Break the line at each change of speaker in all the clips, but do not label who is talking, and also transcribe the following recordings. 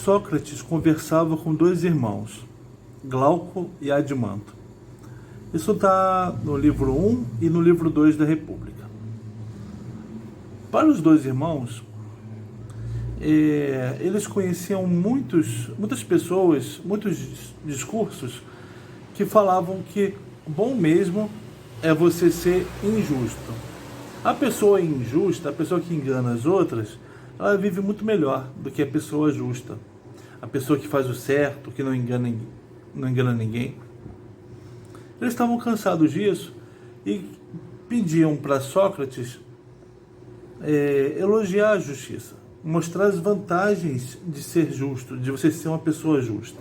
Sócrates conversava com dois irmãos, Glauco e Adimanto. Isso está no livro 1 e no livro 2 da República. Para os dois irmãos, eles conheciam muitas pessoas, muitos discursos que falavam que bom mesmo é você ser injusto. A pessoa injusta, a pessoa que engana as outras, ela vive muito melhor do que a pessoa justa. A pessoa que faz o certo, que não engana ninguém. Eles estavam cansados disso e pediam para Sócrates elogiar a justiça, mostrar as vantagens de ser justo, de você ser uma pessoa justa.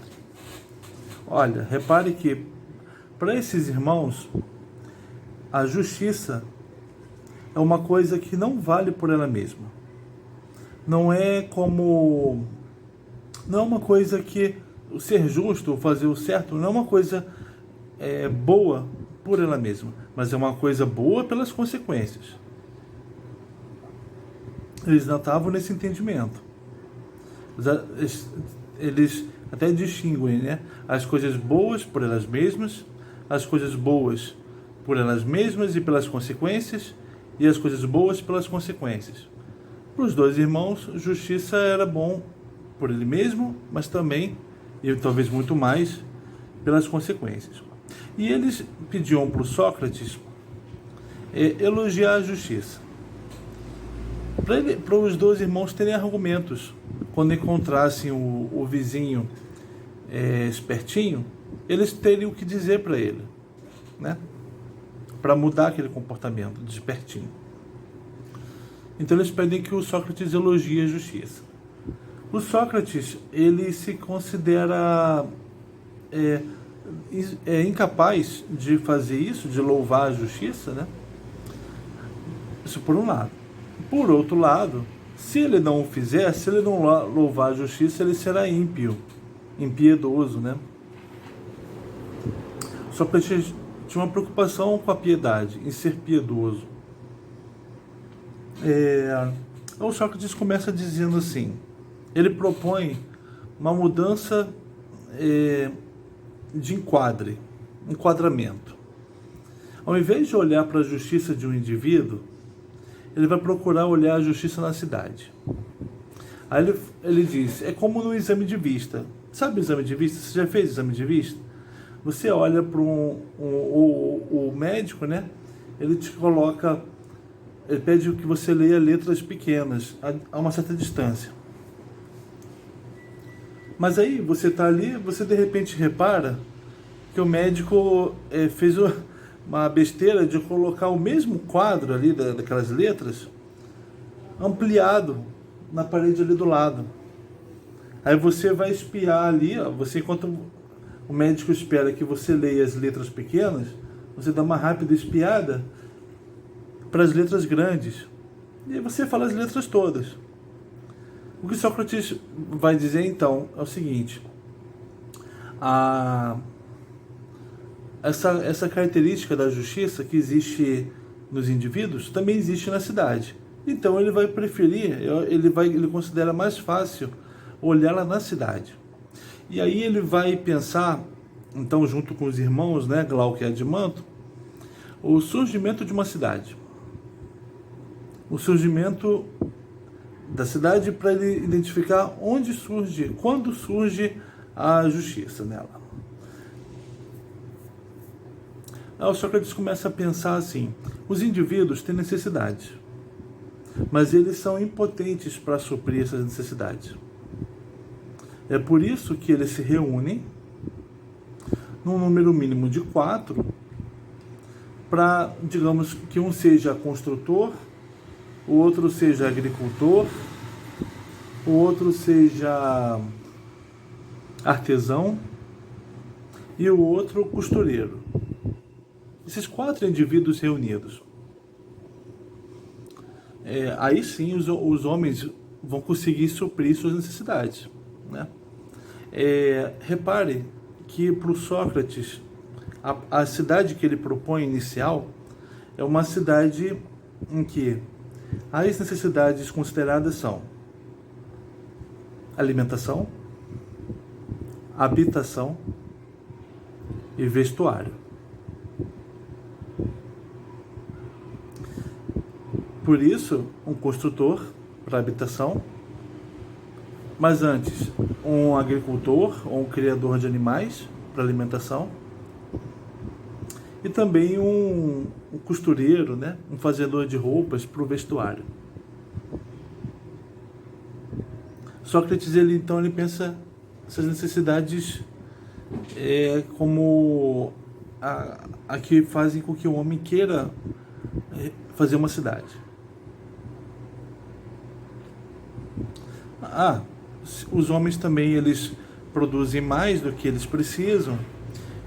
Olha, repare que para esses irmãos, a justiça é uma coisa que não vale por ela mesma. Não é uma coisa que o ser justo, ou fazer o certo, não é uma coisa boa por ela mesma, mas é uma coisa boa pelas consequências. Eles não estavam nesse entendimento. Eles até distinguem, né, as coisas boas por elas mesmas, as coisas boas por elas mesmas e pelas consequências, e as coisas boas pelas consequências. Para os dois irmãos, justiça era bom por ele mesmo, mas também, e talvez muito mais, pelas consequências. E eles pediam para o Sócrates elogiar a justiça. Para os dois irmãos terem argumentos. Quando encontrassem o vizinho espertinho, eles teriam o que dizer para ele, né? Para mudar aquele comportamento de espertinho. Então eles pedem que o Sócrates elogie a justiça. O Sócrates, ele se considera incapaz de fazer isso, de louvar a justiça, né? Isso por um lado. Por outro lado, se ele não o fizer, se ele não louvar a justiça, ele será ímpio, impiedoso, né? Sócrates tinha uma preocupação com a piedade, em ser piedoso. O Sócrates começa dizendo assim, ele propõe uma mudança de enquadramento. Ao invés de olhar para a justiça de um indivíduo, ele vai procurar olhar a justiça na cidade. Aí ele diz, é como no exame de vista. Sabe o exame de vista? Você já fez exame de vista? Você olha para o médico, né? Ele te coloca, ele pede que você leia letras pequenas, a uma certa distância. Mas aí você está ali, você de repente repara que o médico fez uma besteira de colocar o mesmo quadro ali daquelas letras ampliado na parede ali do lado. Aí você vai espiar ali, enquanto o médico espera que você leia as letras pequenas, você dá uma rápida espiada para as letras grandes. E aí você fala as letras todas. O que Sócrates vai dizer então é o seguinte: essa característica da justiça que existe nos indivíduos também existe na cidade. Então ele vai preferir, ele considera mais fácil olhá-la na cidade. E aí ele vai pensar, então junto com os irmãos, né, Glauco e Adimanto, o surgimento de uma cidade. O surgimento da cidade para ele identificar onde surge, quando surge a justiça nela. Aí o Sócrates começa a pensar assim, os indivíduos têm necessidades, mas eles são impotentes para suprir essas necessidades. É por isso que eles se reúnem num número mínimo de 4 para, digamos, que um seja construtor, o outro seja agricultor, o outro seja artesão e o outro costureiro. Esses 4 indivíduos reunidos. Aí sim os homens vão conseguir suprir suas necessidades, né? Repare que para o Sócrates, a cidade que ele propõe inicial é uma cidade em que as necessidades consideradas são alimentação, habitação e vestuário. Por isso, um construtor para habitação, mas antes, um agricultor ou um criador de animais para alimentação, e também um costureiro, né? Um fazedor de roupas para o vestuário. Sócrates, ele pensa essas necessidades como a que fazem com que o homem queira fazer uma cidade. Os homens também, eles produzem mais do que eles precisam,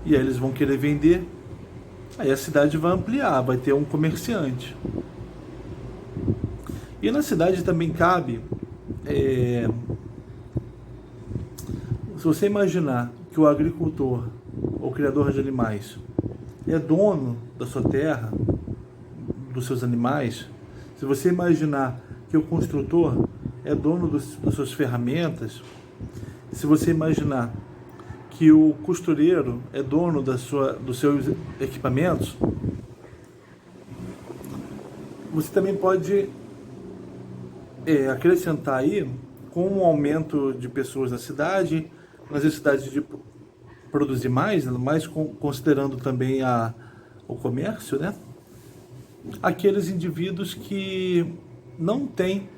e aí eles vão querer vender. Aí a cidade vai ampliar, vai ter um comerciante. E na cidade também cabe, se você imaginar que o agricultor ou criador de animais é dono da sua terra, dos seus animais, se você imaginar que o construtor é dono das suas ferramentas, se você imaginar que o costureiro é dono dos seus equipamentos, você também pode acrescentar aí, com um aumento de pessoas na cidade, necessidade de produzir mais considerando também o comércio, né? Aqueles indivíduos que não têm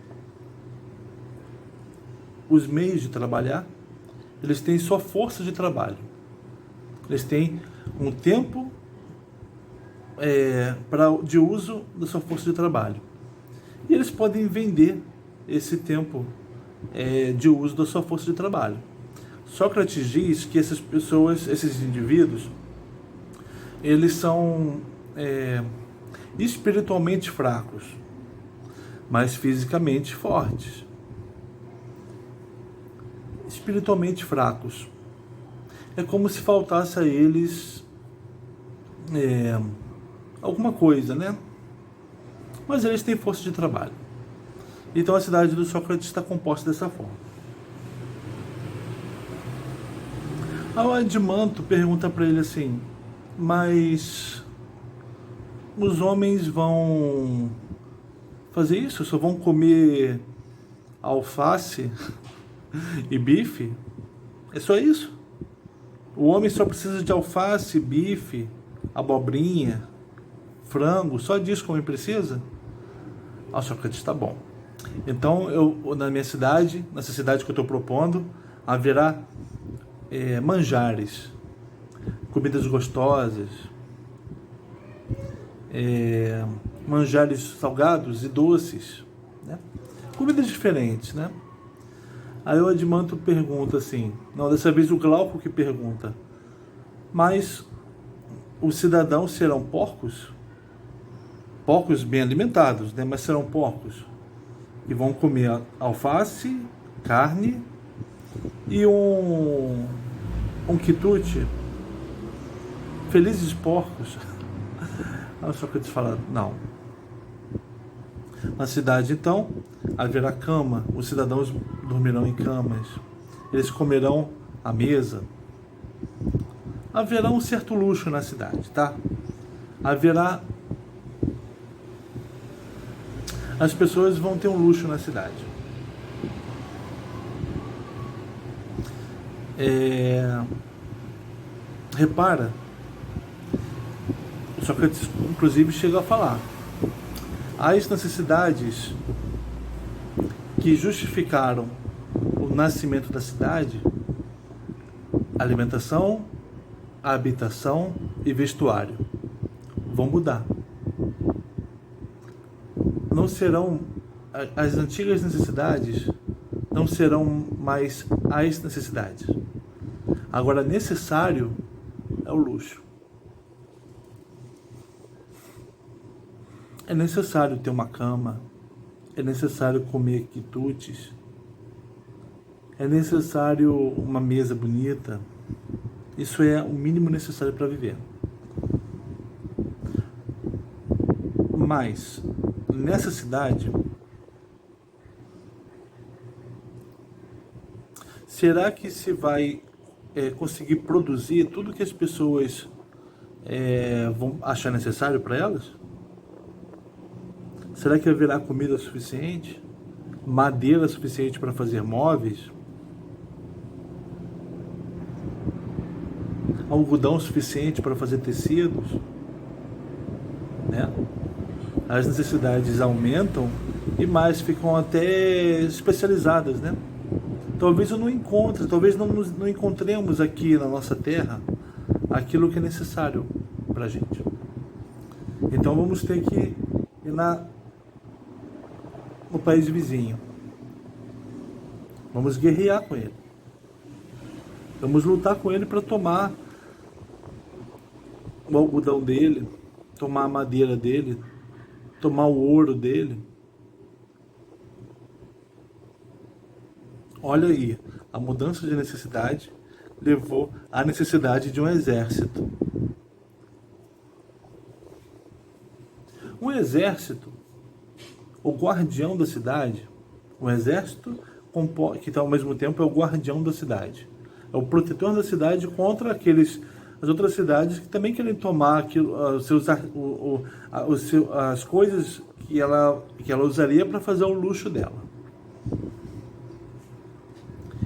os meios de trabalhar, eles têm só força de trabalho. Eles têm um tempo de uso da sua força de trabalho. E eles podem vender esse tempo de uso da sua força de trabalho. Sócrates diz que essas pessoas, esses indivíduos, eles são espiritualmente fracos, mas fisicamente fortes. Espiritualmente fracos. É como se faltasse a eles alguma coisa, né? Mas eles têm força de trabalho. Então a cidade do Sócrates está composta dessa forma. Aí o Adimanto pergunta para ele assim: mas os homens vão fazer isso? Só vão comer alface e bife? É só isso? O homem só precisa de alface, bife, abobrinha, frango? Só disso que o homem precisa? O Sócrates está bom. Então, na minha cidade, nessa cidade que eu estou propondo, haverá manjares, comidas gostosas, manjares salgados e doces, né? Comidas diferentes, né? Aí o Adimanto pergunta assim, não, dessa vez o Glauco que pergunta: mas os cidadãos serão porcos? Porcos bem alimentados, né? Mas serão porcos que vão comer alface, carne e um quitute? Felizes porcos? Aí o Sócrates fala: não. Na cidade, então, haverá cama, os cidadãos dormirão em camas, eles comerão à mesa. Haverá um certo luxo na cidade, tá? As pessoas vão ter um luxo na cidade. Repara, Sócrates, inclusive, chega a falar: as necessidades que justificaram o nascimento da cidade, alimentação, habitação e vestuário, vão mudar. Não serão as antigas necessidades, não serão mais as necessidades. Agora, necessário é o luxo. É necessário ter uma cama, é necessário comer quitutes, é necessário uma mesa bonita. Isso é o mínimo necessário para viver. Mas, nessa cidade, será que se vai conseguir produzir tudo que as pessoas vão achar necessário para elas? Será que haverá comida suficiente? Madeira suficiente para fazer móveis? Algodão suficiente para fazer tecidos? Né? As necessidades aumentam e mais ficam até especializadas, né? Talvez eu não encontre, talvez não encontremos aqui na nossa terra aquilo que é necessário para a gente. Então vamos ter que ir no país vizinho. Vamos guerrear com ele. Vamos lutar com ele para tomar o algodão dele, tomar a madeira dele, tomar o ouro dele. Olha aí, a mudança de necessidade levou à necessidade de um exército. Um exército, o guardião da cidade, o exército que ao mesmo tempo é o guardião da cidade. É o protetor da cidade contra as outras cidades que também querem tomar aquilo, as coisas que ela usaria para fazer o luxo dela.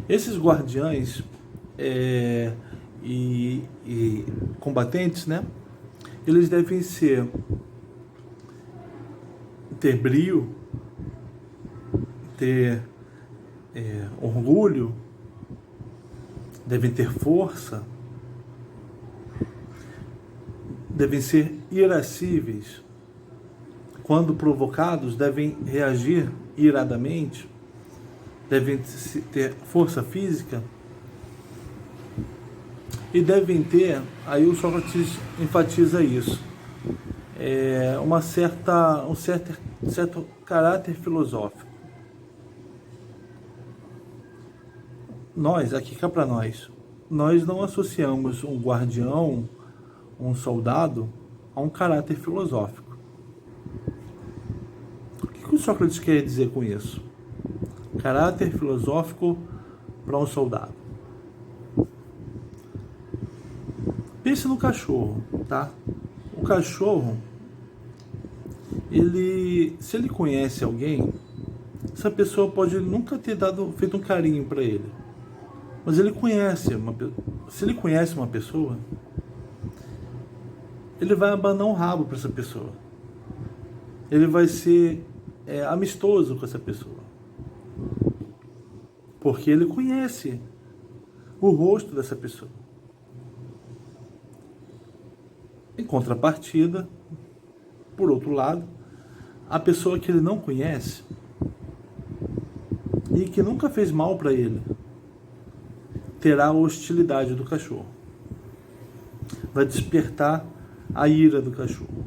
Esses guardiães e combatentes, né? Eles devem ter brio, ter orgulho, devem ter força, devem ser irascíveis. Quando provocados, devem reagir iradamente, devem ter força física e devem ter, aí o Sócrates enfatiza isso, um certo caráter filosófico. Nós, aqui cá para nós não associamos um guardião, um soldado, a um caráter filosófico. O que o Sócrates quer dizer com isso? Caráter filosófico para um soldado. Pense no cachorro, tá? O cachorro, se ele conhece alguém, essa pessoa pode nunca ter feito um carinho para ele. Mas se ele conhece uma pessoa, ele vai abanar um rabo para essa pessoa. Ele vai ser amistoso com essa pessoa. Porque ele conhece o rosto dessa pessoa. Em contrapartida, por outro lado, a pessoa que ele não conhece e que nunca fez mal para ele, terá a hostilidade do cachorro. Vai despertar a ira do cachorro.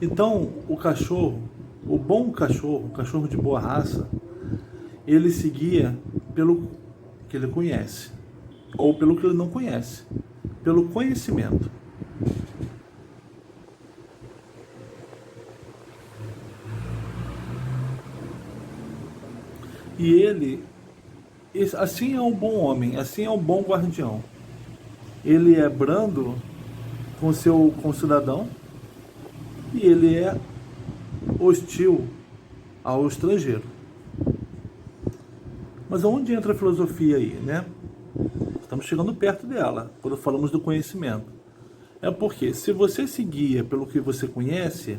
Então, o cachorro, o bom cachorro, o cachorro de boa raça, ele se guia pelo que ele conhece, ou pelo que ele não conhece, pelo conhecimento. E ele, assim é um bom homem, assim é um bom guardião. Ele é brando com o cidadão e ele é hostil ao estrangeiro. Mas aonde entra a filosofia aí, né? Estamos chegando perto dela, quando falamos do conhecimento. É porque se você se guia pelo que você conhece,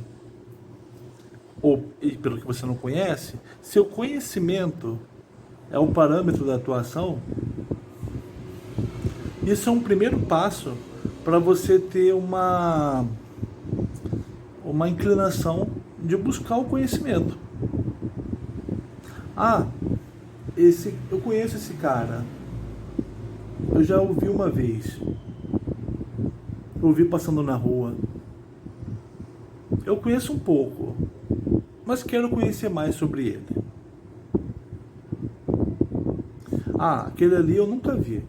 e pelo que você não conhece, seu conhecimento é o parâmetro da atuação, isso é um primeiro passo para você ter uma inclinação de buscar o conhecimento. Eu conheço esse cara, eu já ouvi uma vez, eu ouvi passando na rua, eu conheço um pouco, mas quero conhecer mais sobre ele. Aquele ali eu nunca vi,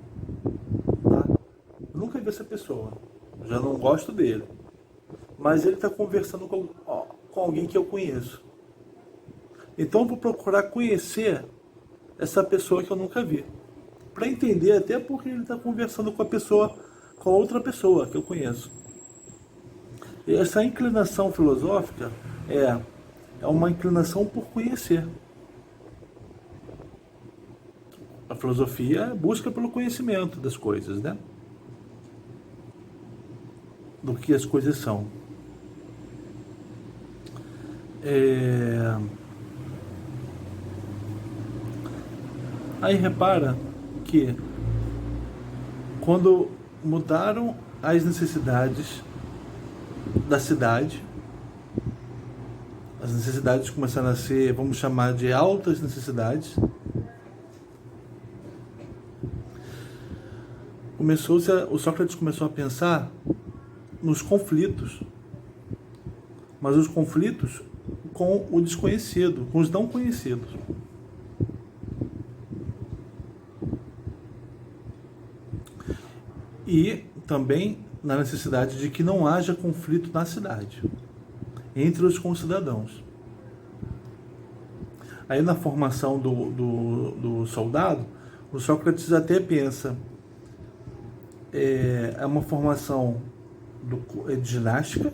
tá? Eu nunca vi essa pessoa, já não gosto dele, mas ele está conversando com alguém que eu conheço. Então eu vou procurar conhecer essa pessoa que eu nunca vi. para entender até porque ele está conversando com a pessoa, com a outra pessoa que eu conheço. E essa inclinação filosófica é uma inclinação por conhecer. A filosofia busca pelo conhecimento das coisas, né? Do que as coisas são. Aí repara que quando mudaram as necessidades da cidade, as necessidades começaram a ser, vamos chamar de altas necessidades, o Sócrates começou a pensar nos conflitos, mas os conflitos com o desconhecido, com os não conhecidos. E também na necessidade de que não haja conflito na cidade, entre os concidadãos. Aí na formação do soldado, o Sócrates até pensa, é uma formação de ginástica,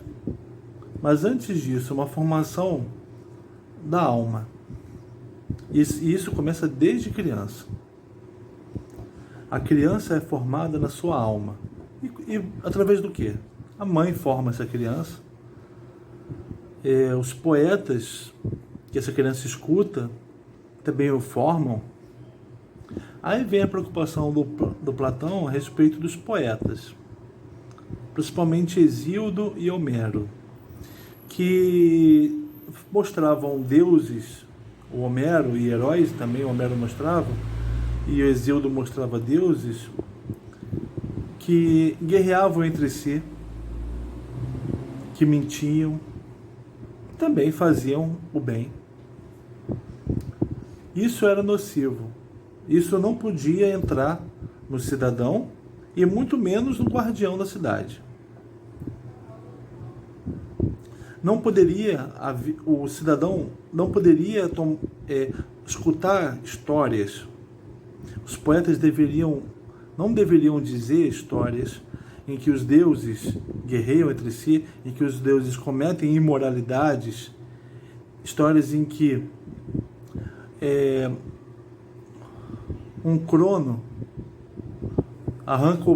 mas antes disso, uma formação da alma. E isso começa desde criança. A criança é formada na sua alma. E através do quê? A mãe forma essa criança. Os poetas que essa criança escuta também o formam. Aí vem a preocupação do Platão a respeito dos poetas, principalmente Hesíodo e Homero, que mostravam deuses, o Homero, e heróis também o Homero mostrava, e o Hesíodo mostrava deuses que guerreavam entre si, que mentiam, também faziam o bem. Isso era nocivo. Isso não podia entrar no cidadão e muito menos no guardião da cidade. O cidadão não poderia escutar histórias. Os poetas não deveriam dizer histórias em que os deuses guerreiam entre si, em que os deuses cometem imoralidades, histórias em que um Crono arranca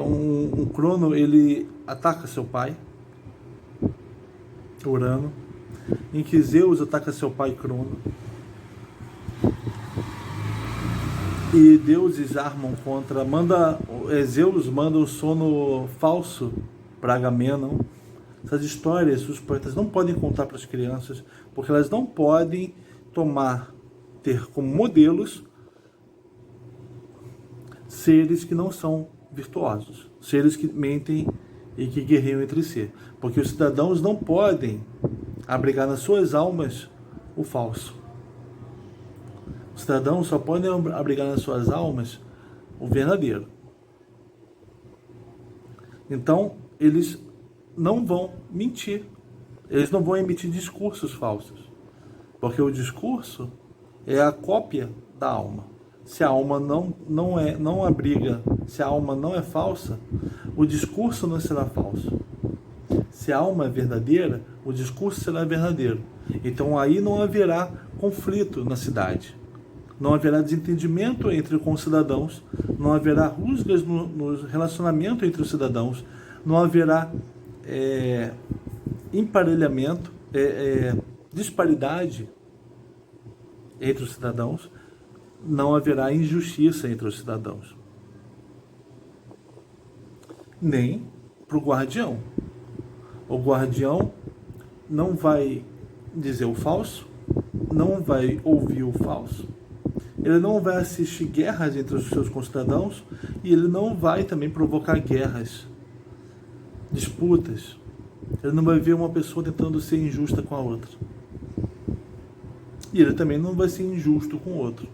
um Crono, ele ataca seu pai, Urano, em que Zeus ataca seu pai Crono, e deuses armam contra, Zeus manda o sono falso para Agamenon. Essas histórias os poetas não podem contar para as crianças, porque elas não podem ter como modelos seres que não são virtuosos, seres que mentem e que guerreiam entre si, porque os cidadãos não podem abrigar nas suas almas o falso. Os cidadãos só podem abrigar nas suas almas o verdadeiro. Então, eles não vão mentir. Eles não vão emitir discursos falsos. Porque o discurso é a cópia da alma. Se a alma não abriga, se a alma não é falsa, o discurso não será falso. Se a alma é verdadeira, o discurso será verdadeiro. Então aí não haverá conflito na cidade. Não haverá desentendimento entre os cidadãos, não haverá rusgas no relacionamento entre os cidadãos, não haverá emparelhamento, disparidade entre os cidadãos, não haverá injustiça entre os cidadãos. Nem para o guardião. O guardião não vai dizer o falso, não vai ouvir o falso, ele não vai assistir guerras entre os seus concidadãos e ele não vai também provocar guerras, disputas. Ele não vai ver uma pessoa tentando ser injusta com a outra. E ele também não vai ser injusto com o outro.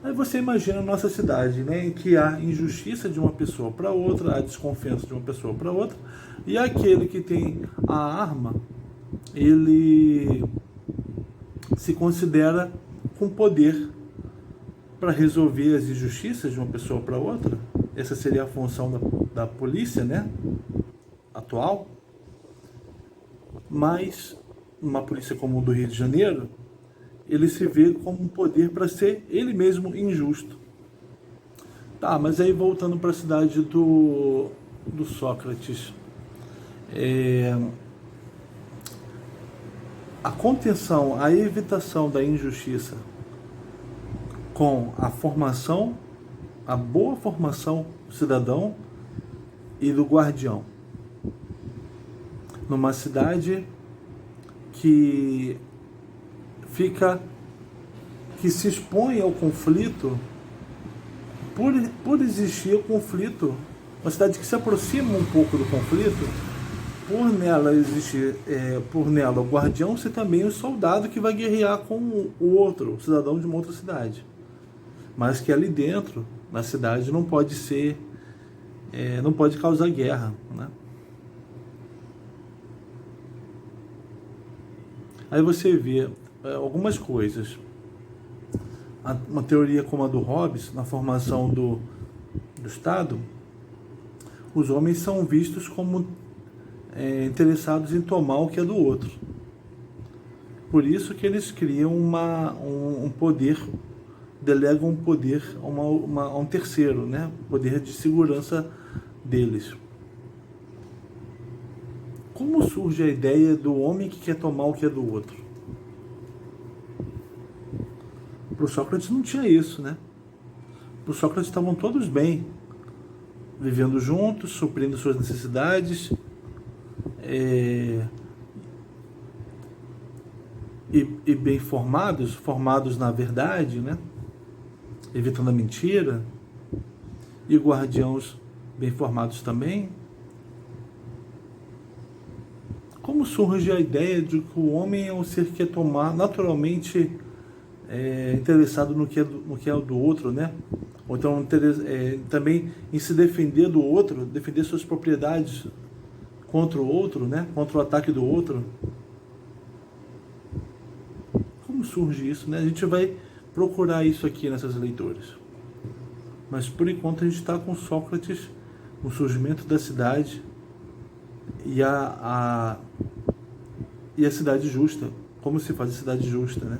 Aí você imagina a nossa cidade, né, em que há injustiça de uma pessoa para outra, há desconfiança de uma pessoa para outra, e aquele que tem a arma, ele se considera com poder para resolver as injustiças de uma pessoa para outra. Essa seria a função da polícia, né, atual. Mas uma polícia como o do Rio de Janeiro, ele se vê como um poder para ser ele mesmo injusto. Tá, mas aí voltando para a cidade do Sócrates, a contenção, a evitação da injustiça com a formação, a boa formação do cidadão e do guardião. Numa cidade que se expõe ao conflito, por existir o conflito, uma cidade que se aproxima um pouco do conflito, por nela existir, por nela o guardião ser também o soldado que vai guerrear com o outro, o cidadão de uma outra cidade, mas que ali dentro, na cidade, não pode ser, não pode causar guerra, né? Aí você vê algumas coisas. Uma teoria como a do Hobbes, na formação do Estado, os homens são vistos como interessados em tomar o que é do outro. Por isso que eles criam um poder, delegam um poder a um terceiro, né? Poder de segurança deles. Como surge a ideia do homem que quer tomar o que é do outro? Para o Sócrates não tinha isso, né? Para o Sócrates estavam todos bem, vivendo juntos, suprindo suas necessidades, e bem formados na verdade, né? Evitando a mentira, e guardiãos bem formados também. Como surge a ideia de que o homem é um ser que quer tomar naturalmente interessado no que é do outro, né? Ou então também em se defender do outro, defender suas propriedades contra o outro, né? Contra o ataque do outro. Como surge isso, né? A gente vai procurar isso aqui nessas leituras. Mas por enquanto a gente está com Sócrates, no surgimento da cidade e a cidade justa. Como se faz a cidade justa, né?